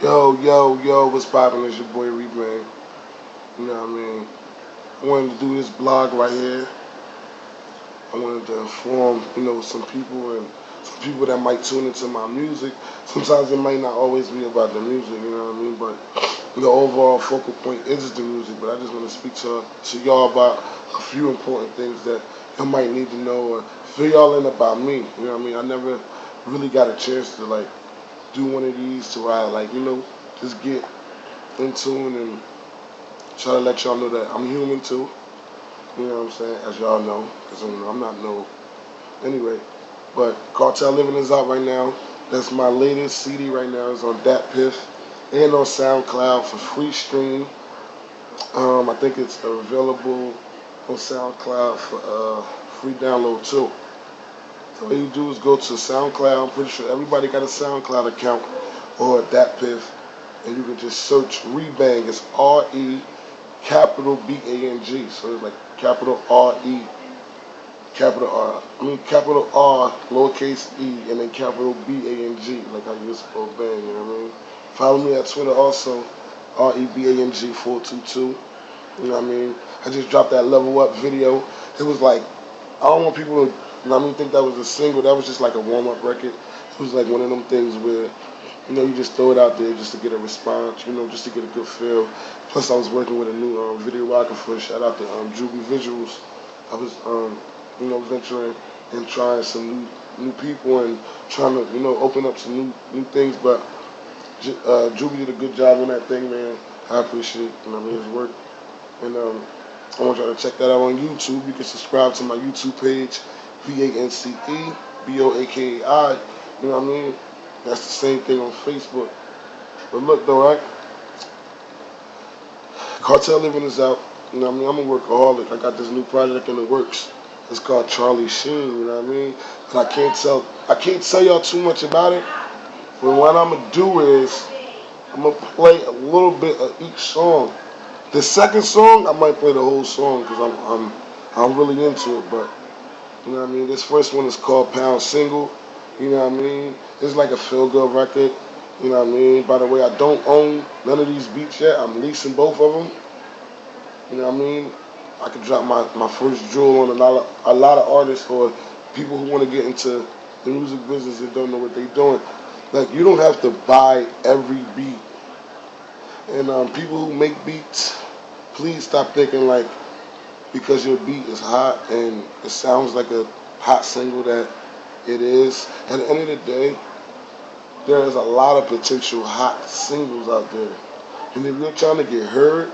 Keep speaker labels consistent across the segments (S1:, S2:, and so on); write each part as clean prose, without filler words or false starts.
S1: Yo, what's poppin'? It's your boy Rebang. You know what I mean? I wanted to do this blog right here. I wanted to inform, some people and some people that might tune into my music. Sometimes it might not always be about the music, you know what I mean? But the overall focal point is the music. But I just want to speak to y'all about a few important things that you might need to know or fill y'all in about me. You know what I mean? I never really got a chance to do one of these to where I just get in tune and try to let y'all know that I'm human too. You know what I'm saying? As y'all know, because I'm not no. Anyway, but Cartel Living is out right now. That's my latest CD right now. It's on DatPiff and on SoundCloud for free stream. I think it's available on SoundCloud for free download too. So all you do is go to SoundCloud. I'm pretty sure everybody got a SoundCloud account or DatPiff, and you can just search Rebang. It's R-E capital B-A-N-G. So it's like capital R-E, capital R, lowercase e, and then capital B-A-N-G, like how you spell bang, you know what I mean? Follow me at Twitter also, REBANG 422, you know what I mean? I just dropped that Level Up video. It was like, I don't want people to, think that was a single. That was just like a warm-up record. It was like one of them things where, you just throw it out there just to get a response, just to get a good feel. Plus, I was working with a new videographer. Shout out to Juby Visuals. I was, venturing and trying some new people and trying to, open up some new things. But Juby did a good job on that thing, man. I appreciate, his work. And I want y'all to check that out on YouTube. You can subscribe to my YouTube page, VANCE BOAKAI. You know what I mean? That's the same thing on Facebook. But look though, right? Cartel Living is out. You know what I mean? I'm a workaholic. I got this new project in the works. It's called Charlie Sheen, you know what I mean? And I can't tell y'all too much about it. But what I'm gonna do is I'm gonna play a little bit of each song. The second song, I might play the whole song because I'm really into it. But you know what I mean? This first one is called Pound Single. You know what I mean? It's like a feel-good record. You know what I mean? By the way, I don't own none of these beats yet. I'm leasing both of them. You know what I mean? I could drop my first jewel on a lot of artists or people who want to get into the music business and don't know what they're doing. Like, you don't have to buy every beat. And people who make beats, please stop thinking like because your beat is hot and it sounds like a hot single that it is. At the end of the day, there is a lot of potential hot singles out there. And if you're trying to get heard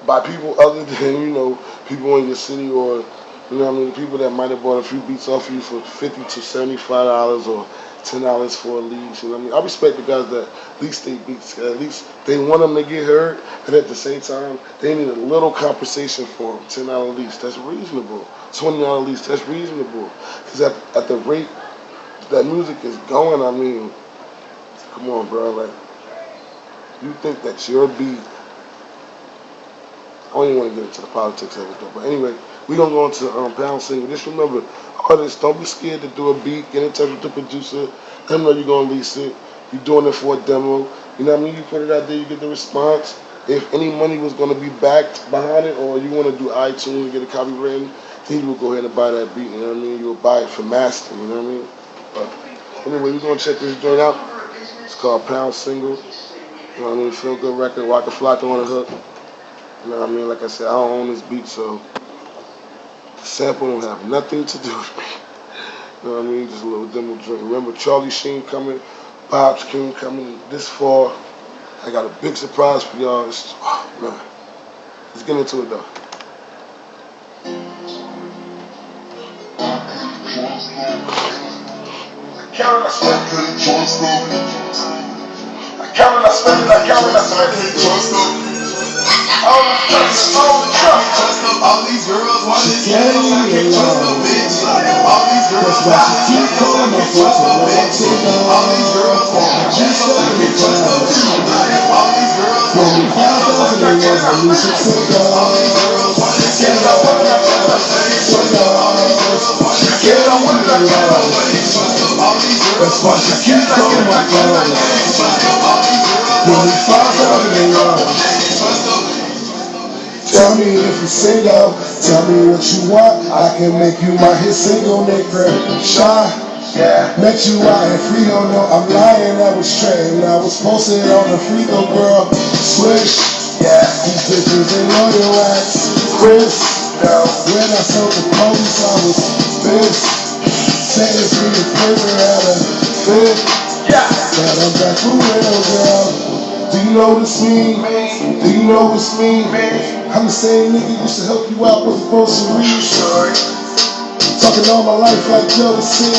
S1: by people other than, people in your city or, people that might have bought a few beats off you for $50 to $75 or $10 for a lease, I respect the guys that lease their beats. At least they want them to get heard, but at the same time, they need a little compensation for them. $10 lease, that's reasonable. $20 lease, that's reasonable. Because at the rate that music is going, come on, bro. Like, you think that your beat, I don't even want to get into the politics of it, though. But anyway, we're going to go into Pound Single. Just remember, artists, don't be scared to do a beat. Get in touch with the producer. Let them know you're going to lease it. You're doing it for a demo. You know what I mean? You put it out there, you get the response. If any money was going to be backed behind it or you want to do iTunes and get a copy written, then you will go ahead and buy that beat. You know what I mean? You will buy it for mastering. You know what I mean? But anyway, we're going to check this joint out. It's called Pound Single. You know what I mean? Feel good record. Waka Flocka on the hook. You know what I mean? Like I said, I don't own this beat, so the sample don't have nothing to do with me. You know what I mean? Just a little demo joint. Remember, Charlie Sheen coming, Bob's King coming this far. I got a big surprise for y'all. Man. Let's get into it, though. I count and I spend it. All these girls want to see us, I can't trust no bitch. All these girls want to see us, I can't trust no bitch. All these girls want to kiss us, I can't trust no bitch. All these girls want to kiss us, I can't trust no bitch. All these girls want to kiss us, I can't trust no bitch. All these girls want to kiss us, I can't trust no bitch. That's why she keep calling my phone. 25,000 Tell me if you single, tell me what you want. I can make you my hit single, nigga. Shy. Met you out in Frio, no, I'm lying, that was trained. I was posted on the Frio, girl. Swish. These bitches ain't loyal ass. Chris. When I sold the police, I was pissed. Sentenced me to prison at a fit. But I'm back for real, girl. Do you notice me? Do you know it's me? I'm the same nigga used to help you out with groceries. Talking all my life like jealousy.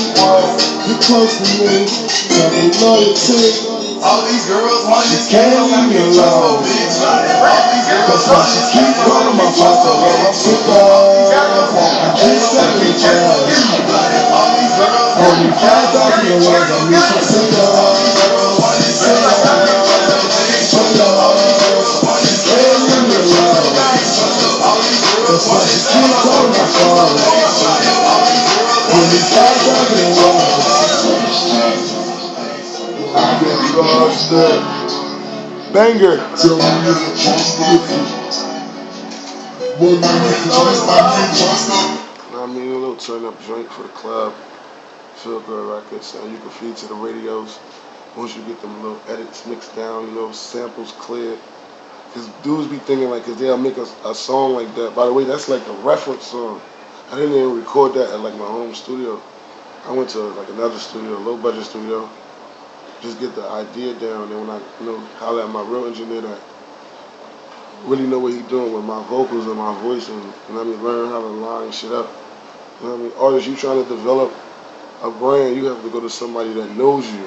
S1: You're close to me. Tell me loyalty.
S2: All these girls want
S1: you can't leave me alone. That's why she keep calling my phone. I'm sick of. I can't stand me down. Only 5,000 words I need some single. That's why she keep calling my phone. Only 5,000 words. I've been lost up. Banger. Tell me if you trust I mean, a little turn up joint for the club. Feel good records, and you can feed to the radios. Once you get them little edits mixed down, you know, samples cleared. Cause dudes be thinking like, cause they'll make a song like that. By the way, that's like a reference song. I didn't even record that at like my home studio. I went to like another studio, a low budget studio, just get the idea down. And when I, holler at my real engineer that really know what he doing with my vocals and my voice, and learn how to line shit up. Artists, you trying to develop a brand, you have to go to somebody that knows you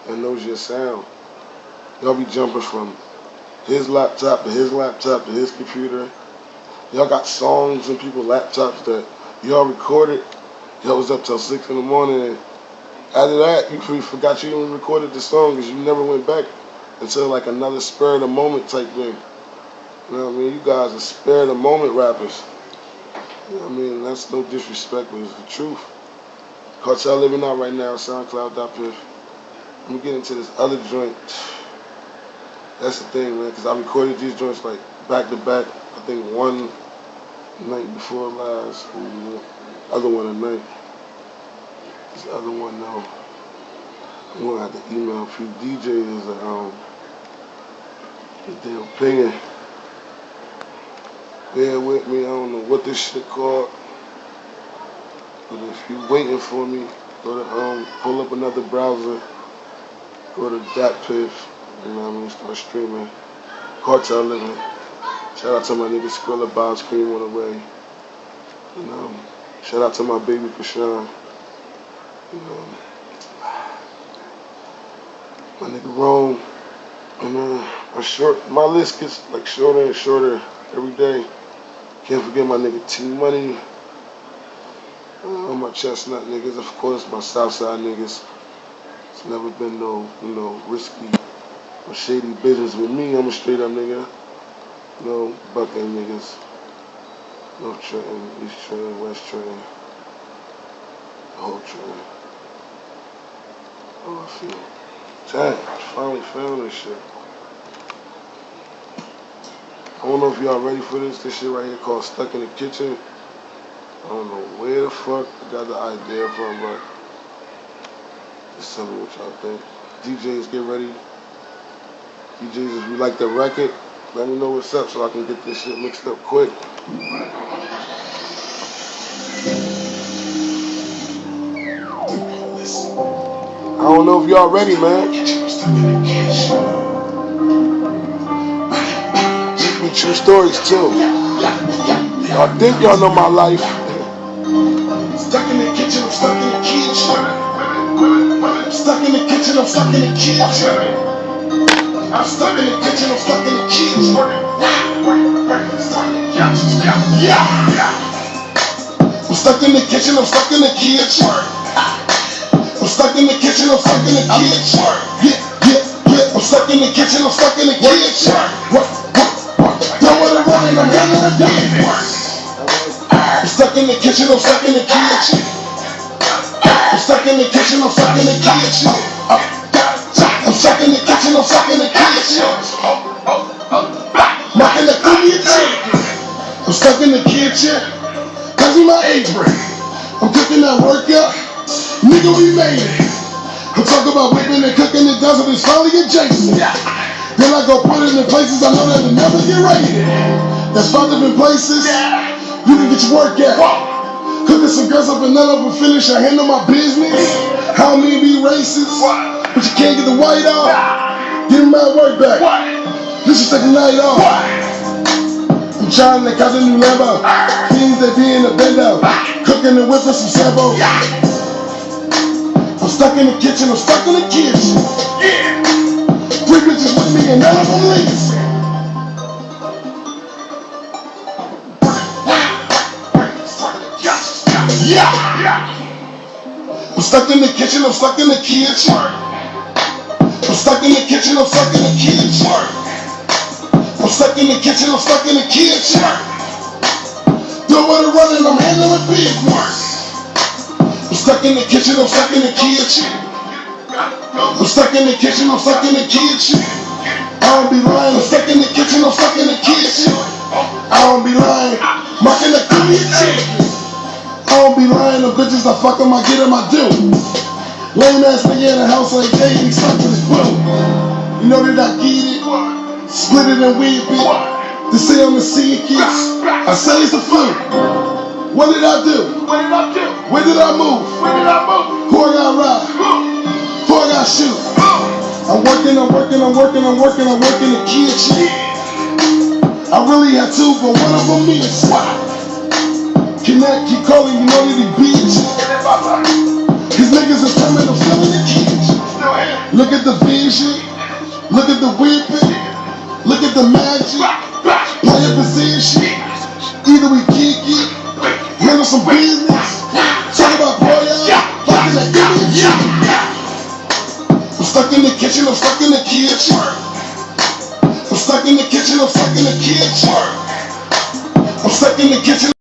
S1: and knows your sound. Y'all be jumping from his laptop to his laptop to his computer. Y'all got songs in people's laptops that y'all recorded. Y'all was up till 6 in the morning, and after that, you forgot you even recorded the song because you never went back until like another spur of the moment type thing. You know what I mean? You guys are spur of the moment rappers. You know what I mean? That's no disrespect, but it's the truth. Cartel Living Out right now, SoundCloud.piff. Let me get into this other joint. That's the thing, man, because I recorded these joints like back to back. I think one night before last, and the other one at night. This other one, though, I'm going to have to email a few DJs get their opinion. Bear with me, I don't know what this shit called. But if you're waiting for me, go to pull up another browser, go to .piff, start streaming. Cartel Living. Shout out to my nigga Skrilla, Bob's Cream on the way. Shout out to my baby Krishan. My nigga Rome. And my list gets like shorter and shorter every day. Can't forget my nigga T-Money. My Chestnut niggas, of course, my Southside niggas. It's never been no, risky or shady business with me. I'm a straight up nigga. No bucking niggas. No Trenton, East Trenton, West Trenton. The whole Trenton. Oh, I feel. Dang, I finally found this shit. I don't know if y'all ready for this. This shit right here called Stuck in the Kitchen. I don't know where the fuck I got the idea from, but just tell me what y'all think. DJs, get ready. DJs, if you like the record, let me know what's up so I can get this shit mixed up quick. I don't know if y'all ready, man. These be true stories too. Y'all think y'all know my life. Stuck in the kitchen, I'm stuck in the kitchen. Stuck in the kitchen, I'm stuck in the kitchen. I'm stuck in the kitchen, I'm stuck in the kitchen. I'm stuck in the kitchen, I'm stuck in the kitchen. I'm stuck in the kitchen, I'm stuck in the kitchen. Yeah. I'm stuck in the kitchen, I'm stuck in the kitchen. Know what I'm running, I'm running the day. I'm stuck in the kitchen, I'm stuck in the kitchen. I'm stuck in the kitchen, I'm stuck in the kitchen. I'm stuck in the kitchen, I'm stuck in the kitchen. Knocking the cookie chicken. I'm stuck in the kitchen, cause in my apron. I'm cooking that workout, nigga, we made it. I'm talking about whipping and cooking it down so it's finally adjacent. Then I go put it in places I know that will never get rated. That's 5 different places you can get your workout. Cooking some girls up and none of them finish. I handle my business. How many be racist? But you can't get the white off. Get my work back. Let's just take a night off. I'm trying to catch a new Lambo. Things that be in the bendo. Cooking and whipping some sample. I'm stuck in the kitchen. I'm stuck in the kitchen. 3 bitches with me and none of them leaves. I'm stuck in the kitchen, I'm stuck in the kitchen. I'm stuck in the kitchen, I'm stuck in the kitchen. I'm stuck in the kitchen, I'm stuck in the kitchen. Don't wanna run and I'm handling business. I'm stuck in the kitchen, I'm stuck in the kitchen. I'm stuck in the kitchen, I'm stuck in the kitchen. I don't be lying, I'm stuck in the kitchen, I'm stuck in the kitchen. I don't be lying, mocking the cookie chicken. I don't be lying, the bitches I fuck them, I get them, I do. Lame ass nigga in the house like Jay, he stuck with his boo. You know that I get it, split it and whip it. To say I'm the seeing kids, I say it's the flu. What did I do? Where did I move? Who I got ride? Who I got shoot? I'm working the kitchen. I really had 2, but one of them missed. Connect, keep calling, you know that he bitch. His niggas are coming, I'm still in the kitchen. Look at the vision, look at the whipping, look at the magic, play a position. Either we kick it, handle some business, talk about boy out, fucking that good. I'm stuck in the kitchen, I'm stuck in the kitchen. I'm stuck in the kitchen, I'm stuck in the kitchen. I'm stuck in the kitchen.